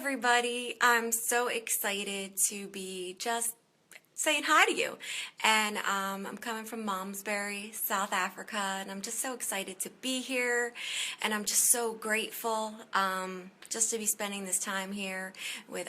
everybody. I'm so excited to be just saying hi to you. And I'm coming from Malmesbury, South Africa, and I'm just so excited to be here. And I'm just so grateful just to be spending this time here with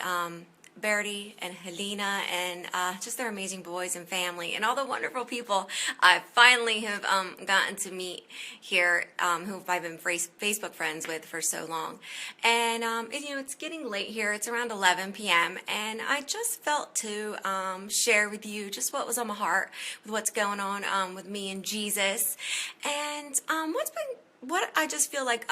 Bertie and Helena and just their amazing boys and family and all the wonderful people I finally have gotten to meet here who I've been Facebook friends with for so long. And it's getting late here. It's around 11 p.m. and I just felt to share with you just what was on my heart with what's going on with me and Jesus. And what I just feel like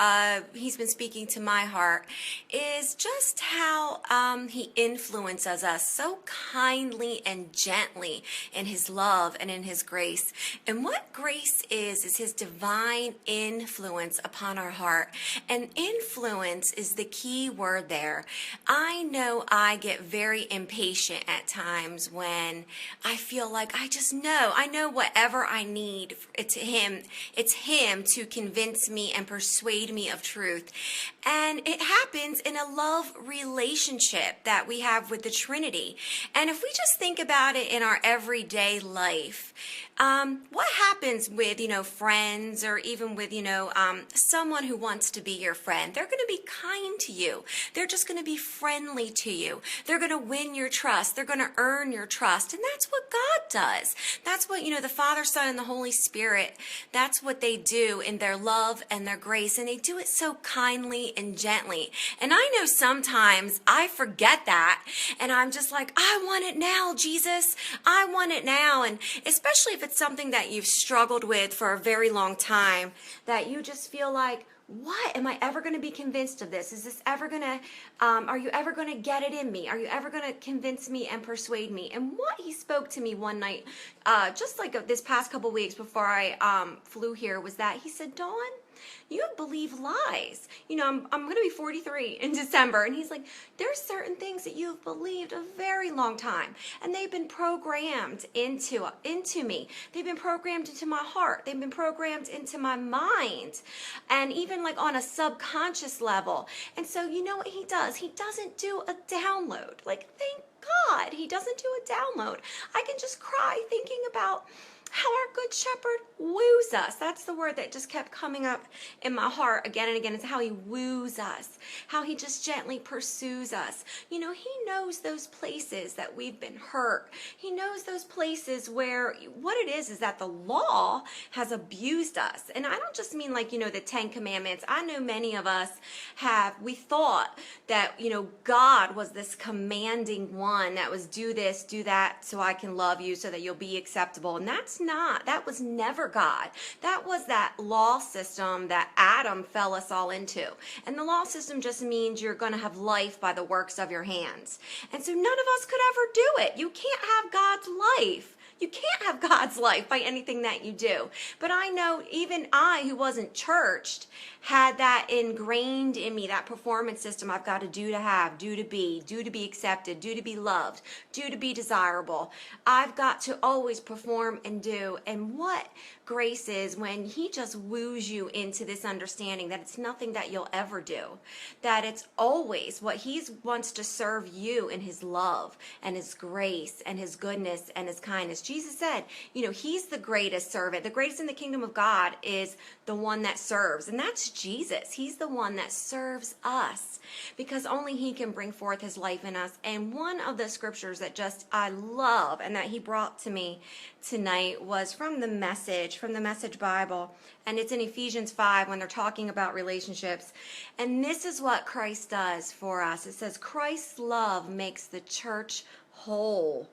he's been speaking to my heart is just how he influences us so kindly and gently in his love and in his grace. And what grace is his divine influence upon our heart. And influence is the key word there. I know I get very impatient at times when I feel like I know whatever I need, it's him to convince me and persuade me of truth. And it happens in a love relationship that we have with the Trinity. And if we just think about it in our everyday life, what happens with, friends or even with, someone who wants to be your friend? They're going to be kind to you. They're just going to be friendly to you. They're going to win your trust. They're going to earn your trust. And that's what God does. That's what, the Father, Son, and the Holy Spirit, that's what they do in their love and their grace. And they do it so kindly and gently. And I know sometimes I forget that. And I'm just like, I want it now, Jesus. I want it now. And especially if it's something that you've struggled with for a very long time, that you just feel like, what? Am I ever going to be convinced of this? Is this ever going to, are you ever going to get it in me? Are you ever going to convince me and persuade me? And what he spoke to me one night, just like this past couple weeks before I flew here, was that he said, Dawn, you believe lies. I'm going to be 43 in December. And he's like, there's certain things that you've believed a very long time. And they've been programmed into me. They've been programmed into my heart. They've been programmed into my mind. And even like on a subconscious level. And so you know what he does? He doesn't do a download. Like, thank God he doesn't do a download. I can just cry thinking about how our good shepherd woos us. That's the word that just kept coming up in my heart again and again. It's how he woos us, how he just gently pursues us. He knows those places that we've been hurt. He knows those places where what it is that the law has abused us. And I don't just mean like, the 10 Commandments. I know many of us we thought that, God was this commanding one that was do this, do that, so I can love you, so that you'll be acceptable. And that was never God. That was that law system that Adam fell us all into. And the law system just means you're going to have life by the works of your hands. And so none of us could ever do it. You can't have God's life. You can't have God's life by anything that you do. But I know even I, who wasn't churched, had that ingrained in me, that performance system I've got to do to have, do to be accepted, do to be loved, do to be desirable. I've got to always perform and do. And what grace is when he just woos you into this understanding that it's nothing that you'll ever do, that it's always what he wants to serve you in his love and his grace and his goodness and his kindness. Jesus said, he's the greatest servant. The greatest in the kingdom of God is the one that serves. And that's Jesus. He's the one that serves us because only he can bring forth his life in us. And one of the scriptures that just I love and that he brought to me tonight was from the Message Bible. And it's in Ephesians 5 when they're talking about relationships. And this is what Christ does for us. It says, Christ's love makes the church whole.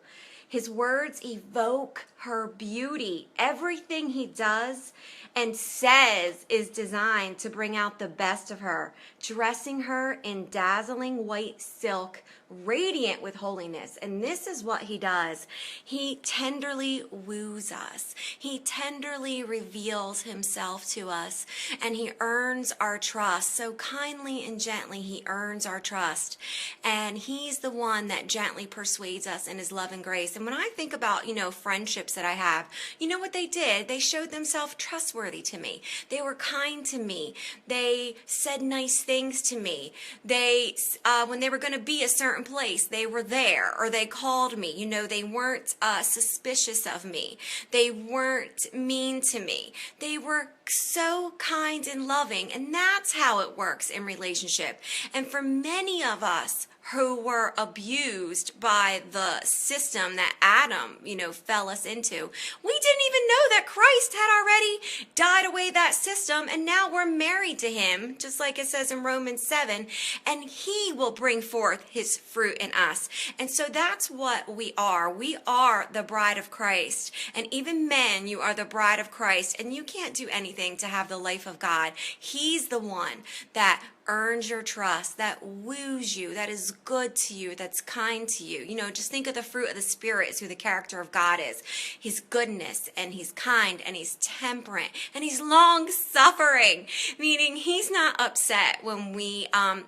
His words evoke her beauty. Everything he does and says is designed to bring out the best of her, dressing her in dazzling white silk, radiant with holiness. And this is what he does. He tenderly woos us. He tenderly reveals himself to us, and he earns our trust. So kindly and gently, he earns our trust. And he's the one that gently persuades us in his love and grace. And when I think about, friendships that I have, you know what they did? They showed themselves trustworthy to me. They were kind to me. They said nice things to me. They, when they were going to be a certain place, they were there, or they called me. They weren't suspicious of me. They weren't mean to me. They were so kind and loving, and that's how it works in relationship. And for many of us who were abused by the system that Adam, fell us into, we didn't even know that Christ had already died away that system, and now we're married to him, just like it says in Romans 7, and he will bring forth his fruit in us. And so that's what we are. We are the bride of Christ. And even men, you are the bride of Christ, and you can't do anything to have the life of God. He's the one that earns your trust, that woos you, that is good to you, that's kind to you. Just think of the fruit of the Spirit is who the character of God is. He's goodness, and he's kind, and he's temperate, and he's long-suffering, meaning he's not upset when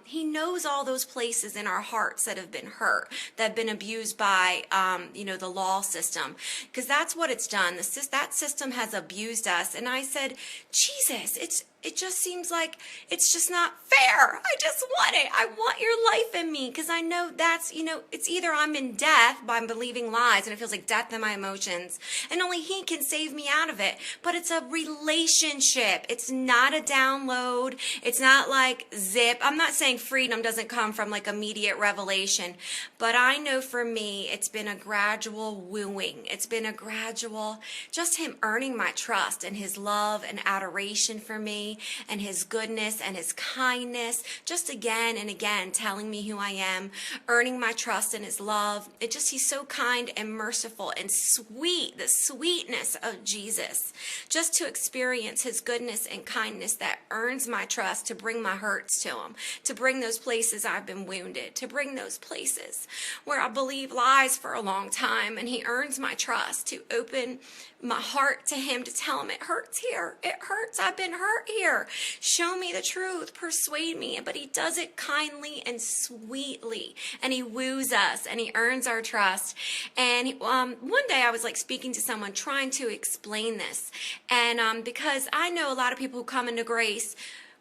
he knows all those places in our hearts that have been hurt, that have been abused by, the law system, because that's what it's done. That system has abused us. And I said, Jesus, it just seems like it's just not fair. I just want it. I want your life in me, because I know that's, it's either I'm in death by believing lies, and it feels like death in my emotions, and only he can save me out of it. But it's a relationship. It's not a download. It's not like zip. I'm not saying freedom doesn't come from like immediate revelation, but I know for me, it's been a gradual wooing. It's been a gradual, just him earning my trust and his love and adoration for me, and his goodness and his kindness, just again and again telling me who I am, earning my trust in his love. He's so kind and merciful and sweet, the sweetness of Jesus. Just to experience his goodness and kindness that earns my trust, to bring my hurts to him, to bring those places I've been wounded, to bring those places where I believe lies for a long time, and he earns my trust, to open my heart to him, to tell him it hurts here. It hurts. I've been hurt here. Show me the truth. Persuade me. But he does it kindly and sweetly. And he woos us, and he earns our trust. And one day I was like speaking to someone trying to explain this. And because I know a lot of people who come into grace,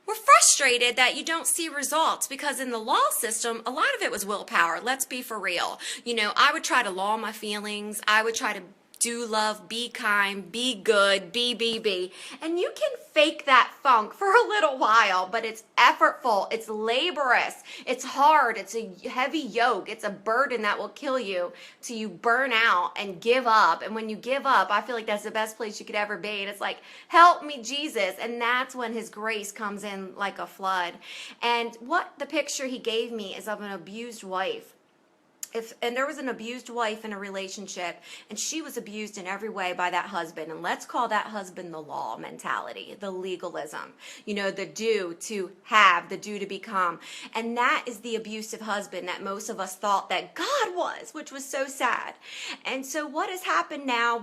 we're frustrated that you don't see results, because in the law system, a lot of it was willpower. Let's be for real. I would try to lull my feelings. I would try to do love, be kind, be good, be. And you can fake that funk for a little while, but it's effortful, it's laborious, it's hard, it's a heavy yoke, it's a burden that will kill you till you burn out and give up. And when you give up, I feel like that's the best place you could ever be. And it's like, help me, Jesus. And that's when his grace comes in like a flood. And what the picture he gave me is of an abused wife. And there was an abused wife in a relationship, and she was abused in every way by that husband. And let's call that husband the law mentality, the legalism, the do to have, the do to become. And that is the abusive husband that most of us thought that God was, which was so sad. And so what has happened now,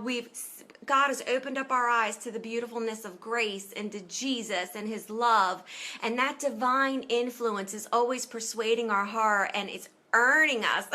God has opened up our eyes to the beautifulness of grace and to Jesus and his love. And that divine influence is always persuading our heart, and it's earning us,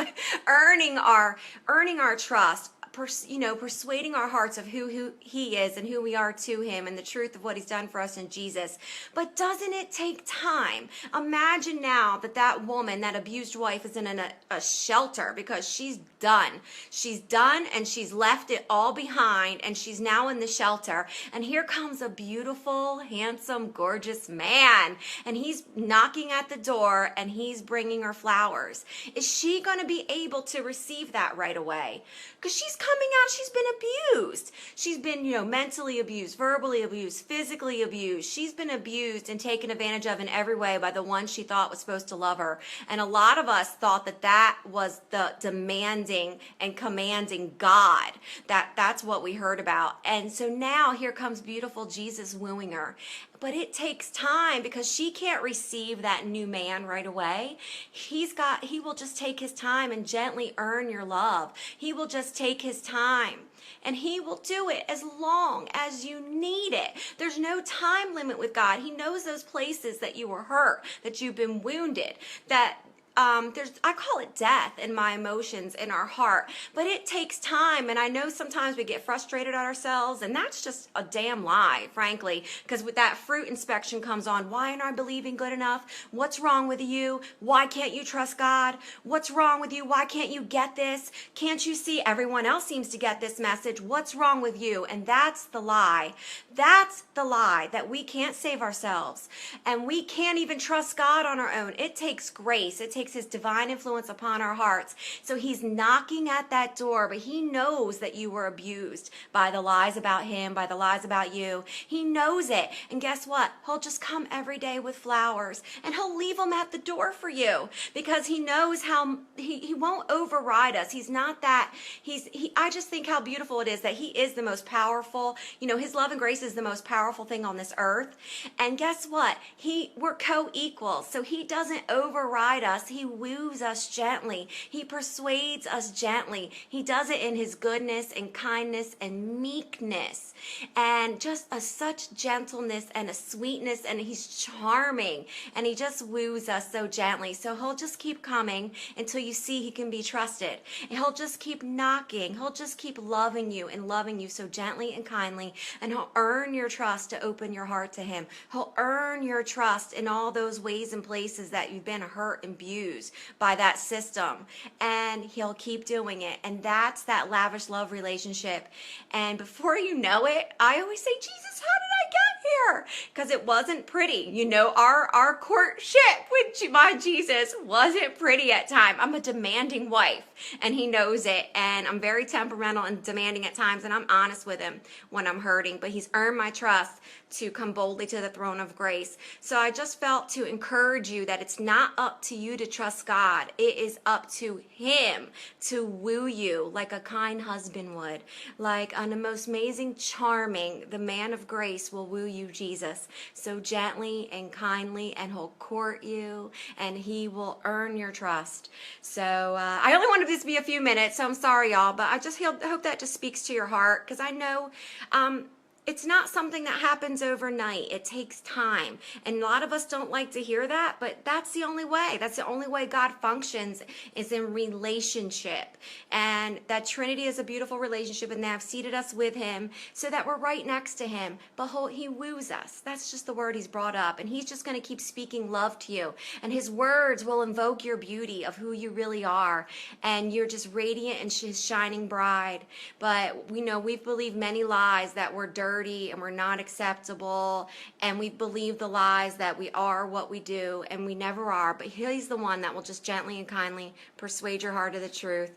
earning our trust, persuading our hearts of who he is and who we are to him, and the truth of what he's done for us in Jesus. But doesn't it take time? Imagine now that woman, that abused wife, is in a shelter because she's done. She's done, and she's left it all behind, and she's now in the shelter. And here comes a beautiful, handsome, gorgeous man, and he's knocking at the door, and he's bringing her flowers. Is she going to be able to receive that right away? Because she's coming out, she's been abused. She's been, mentally abused, verbally abused, physically abused. She's been abused and taken advantage of in every way by the one she thought was supposed to love her. And a lot of us thought that was the demanding and commanding God. That's what we heard about. And so now here comes beautiful Jesus wooing her. But it takes time, because she can't receive that new man right away. He will just take his time and gently earn your love. He will just take his time, and he will do it as long as you need it. There's no time limit with God. He knows those places that you were hurt, that you've been wounded, that I call it death in my emotions in our heart, but it takes time. And I know sometimes we get frustrated at ourselves, and that's just a damn lie, frankly, because with that fruit inspection comes on, why aren't I believing good enough? What's wrong with you? Why can't you trust God? What's wrong with you? Why can't you get this? Can't you see everyone else seems to get this message? What's wrong with you? And that's the lie. That's the lie, that we can't save ourselves and we can't even trust God on our own. It takes grace. It takes his divine influence upon our hearts. So he's knocking at that door, but he knows that you were abused by the lies about him, by the lies about you. He knows it. And guess what? He'll just come every day with flowers and he'll leave them at the door for you because he knows how he won't override us. He's not that. I just think how beautiful it is that he is the most powerful. His love and grace is the most powerful thing on this earth. And guess what? We're co-equals. So he doesn't override us. He woos us gently. He persuades us gently. He does it in his goodness and kindness and meekness and just such gentleness and a sweetness, and he's charming and he just woos us so gently. So he'll just keep coming until you see he can be trusted. And he'll just keep knocking. He'll just keep loving you so gently and kindly, and he'll earn your trust to open your heart to him. He'll earn your trust in all those ways and places that you've been hurt and abused by that system, and he'll keep doing it. And that's that lavish love relationship. And before you know it, I always say, Jesus, how did I get here? Because it wasn't pretty. Our courtship with my Jesus wasn't pretty at times. I'm a demanding wife, and he knows it. And I'm very temperamental and demanding at times, and I'm honest with him when I'm hurting. But he's earned my trust to come boldly to the throne of grace. So I just felt to encourage you that it's not up to you to trust God. It is up to him to woo you like a kind husband would, like the most amazing, charming, the man of grace will woo you, Jesus, so gently and kindly, and he'll court you and he will earn your trust. So I only wanted this to be a few minutes, so I'm sorry, y'all, but I just hope that just speaks to your heart, because I know it's not something that happens overnight. It takes time. And a lot of us don't like to hear that, but that's the only way. That's the only way God functions, is in relationship. And that Trinity is a beautiful relationship, and they have seated us with him so that we're right next to him. But he woos us. That's just the word he's brought up. And he's just going to keep speaking love to you. And his words will invoke your beauty of who you really are. And you're just radiant and his shining bride. But we've believed many lies that we're dirty and we're not acceptable, and we believe the lies that we are what we do, and we never are. But he's the one that will just gently and kindly persuade your heart of the truth.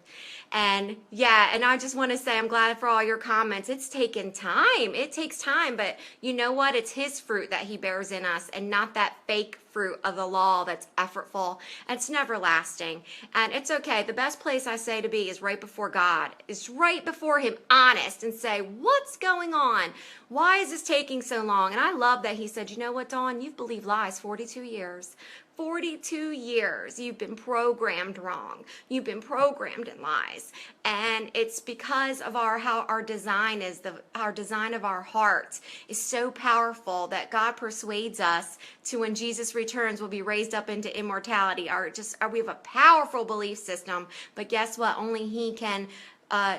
And I just want to say I'm glad for all your comments. It's taken time. It takes time, but you know what? It's his fruit that he bears in us, and not that fake fruit of the law that's effortful. It's never lasting. And it's okay. The best place I say to be is right before God. It's right before him, honest, and say, what's going on? Why is this taking so long? And I love that he said, you know what, Dawn? You've believed lies 42 years. 42 years you've been programmed wrong. You've been programmed in lies. And it's because of how our design is, our design of our heart is so powerful that God persuades us to, when Jesus returns, we'll be raised up into immortality. We have a powerful belief system, but guess what? Only he can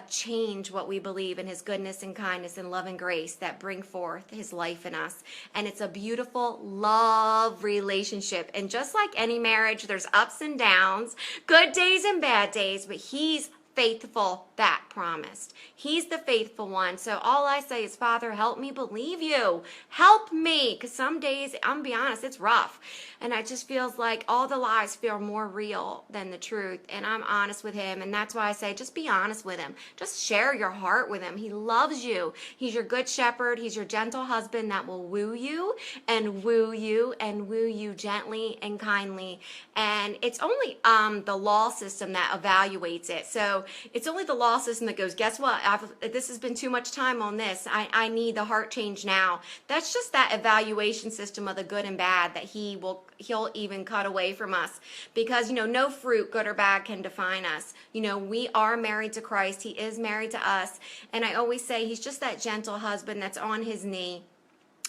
change what we believe in his goodness and kindness and love and grace that bring forth his life in us. And it's a beautiful love relationship. And just like any marriage, there's ups and downs, good days and bad days, but he's faithful that promised. He's the faithful one. So all I say is, Father, help me believe you. Help me. Because some days, I'm be honest, it's rough. And it just feels like all the lies feel more real than the truth. And I'm honest with him. And that's why I say, just be honest with him. Just share your heart with him. He loves you. He's your good shepherd. He's your gentle husband that will woo you and woo you and woo you gently and kindly. And it's only the law system that evaluates it. So it's only the law system that goes, guess what? This has been too much time on this. I need the heart change now. That's just that evaluation system of the good and bad that he'll even cut away from us, because no fruit, good or bad, can define us. We are married to Christ. He is married to us. And I always say he's just that gentle husband that's on his knee,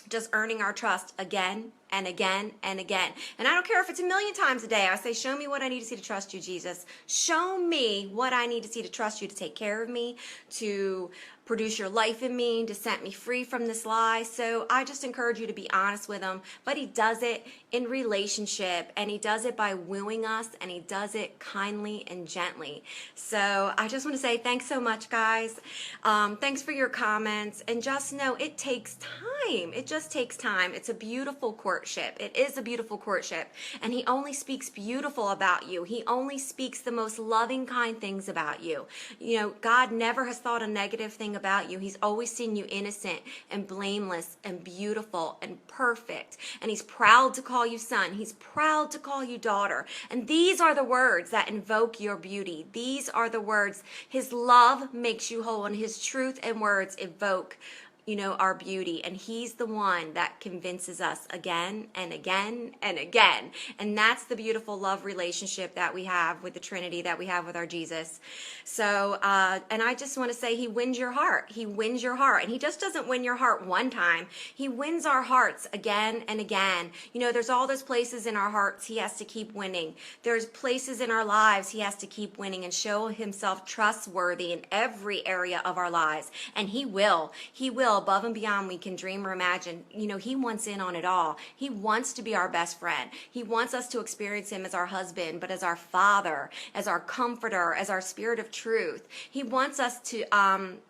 just earning our trust again and again and again. And I don't care if it's 1,000,000 times a day. I say, show me what I need to see to trust you, Jesus. Show me what I need to see to trust you, to take care of me, to produce your life in me, to set me free from this lie. So I just encourage you to be honest with him. But he does it in relationship, and he does it by wooing us, and he does it kindly and gently. So I just want to say thanks so much, guys. Thanks for your comments, and just know it takes time. It just takes time. It's a beautiful courtship. It is a beautiful courtship, and he only speaks beautiful about you. He only speaks the most loving, kind things about you. You know, God never has thought a negative thing about you. He's always seen you innocent and blameless and beautiful and perfect, and he's proud to call you son. He's proud to call you daughter. And these are the words that invoke your beauty. These are the words. His love makes you whole, and his truth and words evoke, you know, our beauty. And he's the one that convinces us again and again and again. And that's the beautiful love relationship that we have with the Trinity, that we have with our Jesus. So, and I just want to say, he wins your heart. He wins your heart. And he just doesn't win your heart one time. He wins our hearts again and again. You know, there's all those places in our hearts he has to keep winning. There's places in our lives he has to keep winning and show himself trustworthy in every area of our lives. And he will. He will, above and beyond we can dream or imagine. You know, he wants in on it all. He wants to be our best friend. He wants us to experience him as our husband, but as our father, as our comforter, as our spirit of truth. He wants us to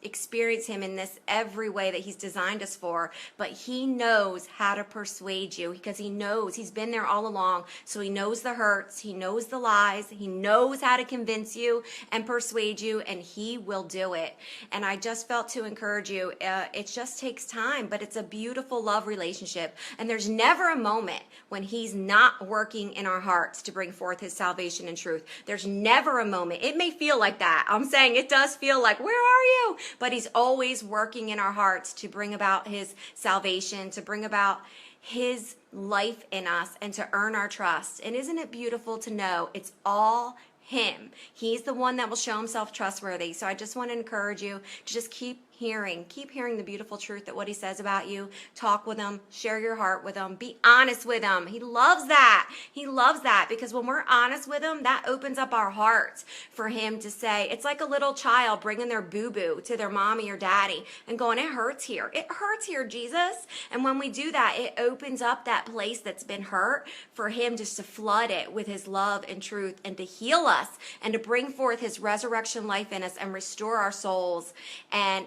experience him in this every way that he's designed us for, but he knows how to persuade you, because he knows he's been there all along. So he knows the hurts, he knows the lies, he knows how to convince you and persuade you, and he will do it. And I just felt to encourage you, it's just takes time, but it's a beautiful love relationship. And there's never a moment when he's not working in our hearts to bring forth his salvation and truth. There's never a moment. It may feel like that. I'm saying it does feel like, where are you? But he's always working in our hearts to bring about his salvation, to bring about his life in us, and to earn our trust. And isn't it beautiful to know it's all him? He's the one that will show himself trustworthy. So I just want to encourage you to just keep hearing the beautiful truth that what he says about you. Talk with him, share your heart with him, be honest with him. He loves that. He loves that, because when we're honest with him, that opens up our hearts for him to say. It's like a little child bringing their boo-boo to their mommy or daddy and going, it hurts here. It hurts here, Jesus. And when we do that, it opens up that place that's been hurt for him just to flood it with his love and truth, and to heal us, and to bring forth his resurrection life in us and restore our souls. And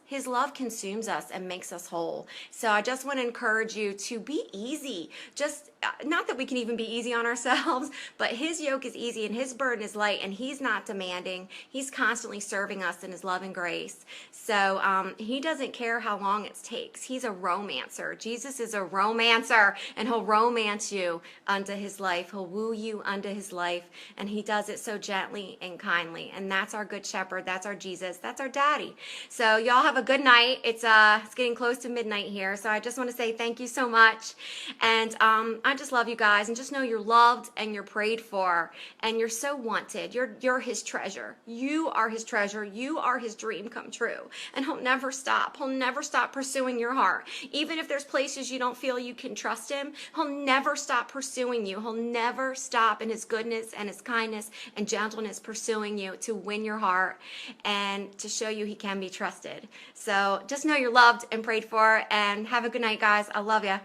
his love consumes us and makes us whole. So I just want to encourage you to be easy. Just not that we can even be easy on ourselves, but his yoke is easy and his burden is light, and he's not demanding. He's constantly serving us in his love and grace. So he doesn't care how long it takes. He's a romancer. Jesus is a romancer, and he'll romance you unto his life. He'll woo you unto his life, and he does it so gently and kindly. And that's our good shepherd. That's our Jesus. That's our daddy. So y'all have a good night. It's getting close to midnight here, so I just want to say thank you so much. And I just love you guys, and just know you're loved and you're prayed for, and you're so wanted. You're his treasure. You are his treasure. You are his dream come true, and he'll never stop. He'll never stop pursuing your heart. Even if there's places you don't feel you can trust him, he'll never stop pursuing you. He'll never stop in his goodness and his kindness and gentleness pursuing you to win your heart and to show you he can be trusted. So just know you're loved and prayed for, and have a good night, guys. I love you.